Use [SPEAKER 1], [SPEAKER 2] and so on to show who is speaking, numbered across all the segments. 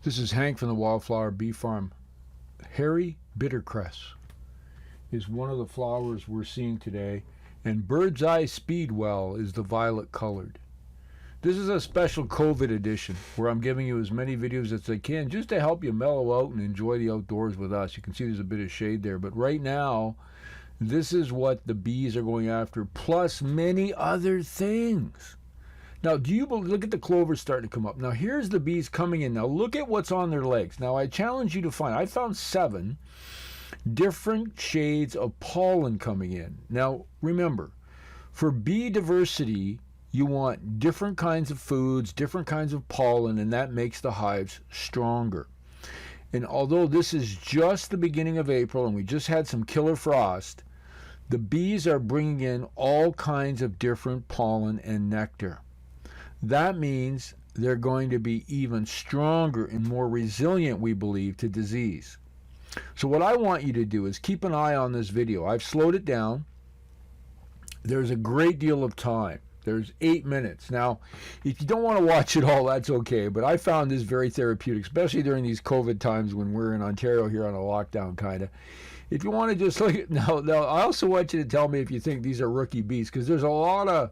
[SPEAKER 1] This is Hank from the Wildflower Bee Farm. Hairy bittercress is one of the flowers we're seeing today, and bird's eye speedwell is the violet colored. This is a special COVID edition where I'm giving you as many videos as I can just to help you mellow out and enjoy the outdoors with us. You can see there's a bit of shade there, but right now this is what the bees are going after, plus many other things. Now, do you look at the clover starting to come up? Now, here's the bees coming in. Now, look at what's on their legs. Now, I challenge you to find, I found 7 different shades of pollen coming in. Now, remember, for bee diversity, you want different kinds of foods, different kinds of pollen, and that makes the hives stronger. And although this is just the beginning of April and we just had some killer frost, the bees are bringing in all kinds of different pollen and nectar. That means they're going to be even stronger and more resilient, we believe, to disease. So what I want you to do is keep an eye on this video. I've slowed it down. There's a great deal of time. There's 8 minutes. Now, if you don't want to watch it all, that's okay, but I found this very therapeutic, especially during these COVID times when we're in Ontario here on a lockdown kind of. If you want to just look at, now I also want you to tell me if you think these are rookie bees, because there's a lot of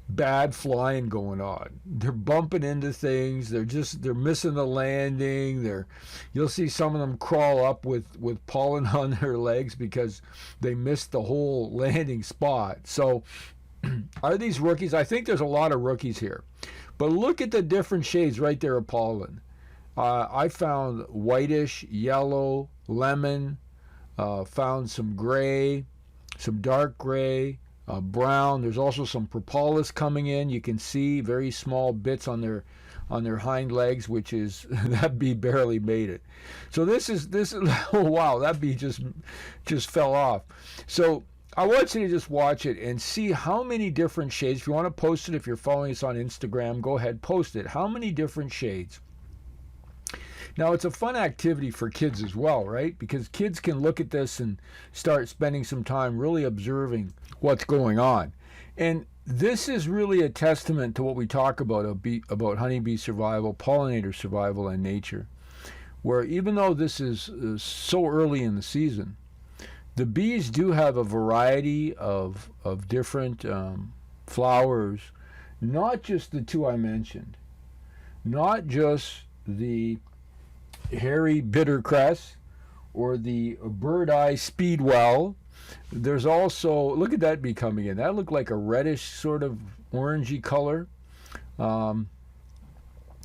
[SPEAKER 1] bad flying going on. They're bumping into things. They're missing the landing. You'll see some of them crawl up with pollen on their legs because they missed the whole landing spot. So are these rookies? I think there's a lot of rookies here. But look at the different shades right there of pollen. I found whitish, yellow, lemon, found some gray, some dark gray, brown. There's also some propolis coming in. You can see very small bits on their hind legs, which is that bee barely made it. So this is oh wow, that bee just fell off. So I want you to just watch it and see how many different shades. If you want to post it, if you're following us on Instagram, go ahead, post it. How many different shades? Now, it's a fun activity for kids as well, right? Because kids can look at this and start spending some time really observing what's going on. And this is really a testament to what we talk about honeybee survival, pollinator survival, and nature, where even though this is so early in the season, the bees do have a variety of different flowers, not just the 2 I mentioned, not just the hairy bittercress or the bird eye speedwell. There's also, look at that bee coming in. That looked like a reddish sort of orangey color.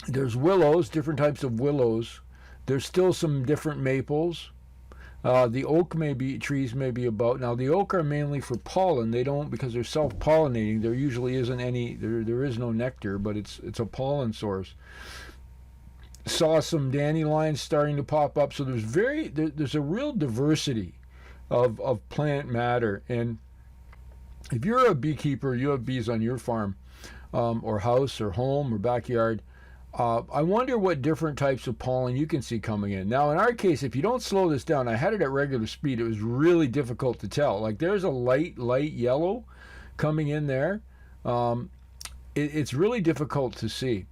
[SPEAKER 1] There's willows, different types of willows. There's still some different maples. The oak trees may be about. Now the oak are mainly for pollen. They don't, because they're self-pollinating. There usually isn't any, there is no nectar, but it's a pollen source. Saw some dandelions starting to pop up. So there's a real diversity of plant matter. And if you're a beekeeper, you have bees on your farm or house or home or backyard, I wonder what different types of pollen you can see coming in. Now, in our case, if you don't slow this down, I had it at regular speed. It was really difficult to tell. Like there's a light yellow coming in there. It's really difficult to see.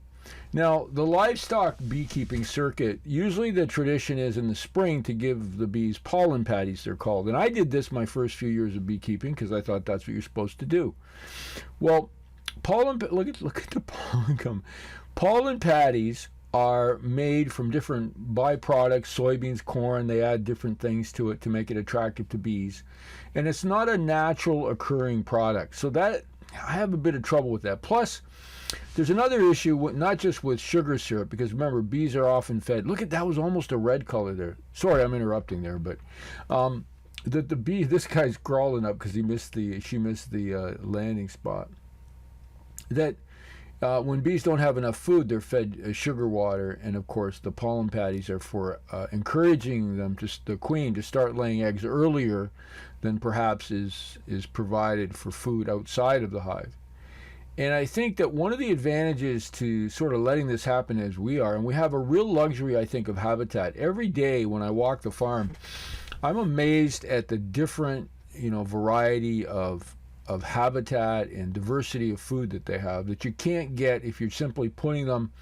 [SPEAKER 1] Now, the livestock beekeeping circuit, usually the tradition is in the spring to give the bees pollen patties, they're called. And I did this my first few years of beekeeping because I thought that's what you're supposed to do. Well, look at the pollen come. Pollen patties are made from different byproducts, soybeans, corn. They add different things to it to make it attractive to bees. And it's not a natural occurring product. So that, I have a bit of trouble with that. Plus, there's another issue, not just with sugar syrup, because remember, bees are often fed. Look at that, was almost a red color there. Sorry, I'm interrupting there, but the bee, this guy's crawling up because she missed the landing spot. That when bees don't have enough food, they're fed sugar water, and of course the pollen patties are for encouraging them, the queen, to start laying eggs earlier than perhaps is provided for food outside of the hive. And I think that one of the advantages to sort of letting this happen as we are, and we have a real luxury, I think, of habitat. Every day when I walk the farm, I'm amazed at the different, variety of habitat and diversity of food that they have that you can't get if you're simply putting them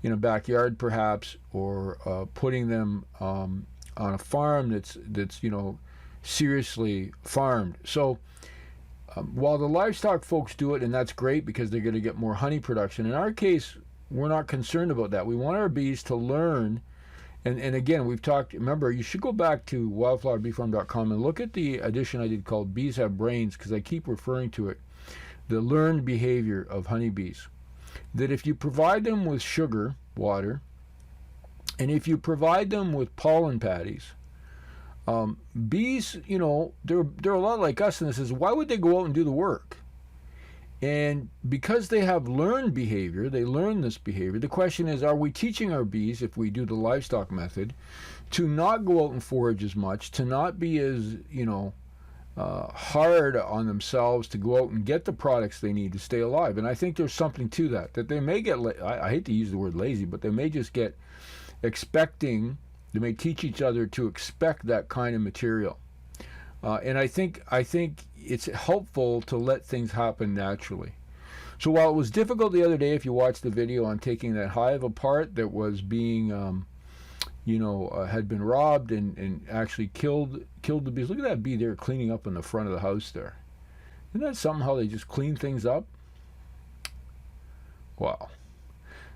[SPEAKER 1] in a backyard perhaps, or putting them on a farm that's seriously farmed. So while the livestock folks do it, and that's great because they're going to get more honey production, in our case, we're not concerned about that. We want our bees to learn. And again, we've talked, remember, you should go back to wildflowerbeefarm.com and look at the edition I did called Bees Have Brains, because I keep referring to it. The learned behavior of honeybees. That if you provide them with sugar, water, and if you provide them with pollen patties, bees, they're a lot like us in this, is why would they go out and do the work? And because they have learned behavior, they learn this behavior. The question is, are we teaching our bees, if we do the livestock method, to not go out and forage as much, to not be as, hard on themselves to go out and get the products they need to stay alive? And I think there's something to that they may get, I hate to use the word lazy, but they may just get expecting, they may teach each other to expect that kind of material. And I think it's helpful to let things happen naturally. So while it was difficult the other day, if you watched the video on taking that hive apart that was being, had been robbed and actually killed the bees. Look at that bee there cleaning up in the front of the house there. Isn't that something how they just clean things up? Wow.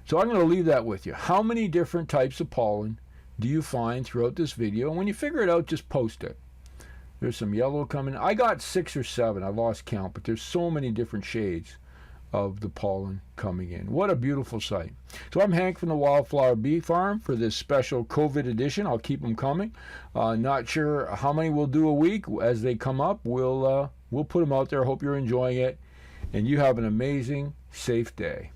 [SPEAKER 1] So I'm going to leave that with you. How many different types of pollen do you find throughout this video? And when you figure it out, just post it. There's some yellow coming. I got 6 or 7. I lost count, but there's so many different shades of the pollen coming in. What a beautiful sight. So I'm Hank from the Wildflower Bee Farm for this special COVID edition. I'll keep them coming. Not sure how many we'll do a week. As they come up, we'll put them out there. Hope you're enjoying it. And you have an amazing, safe day.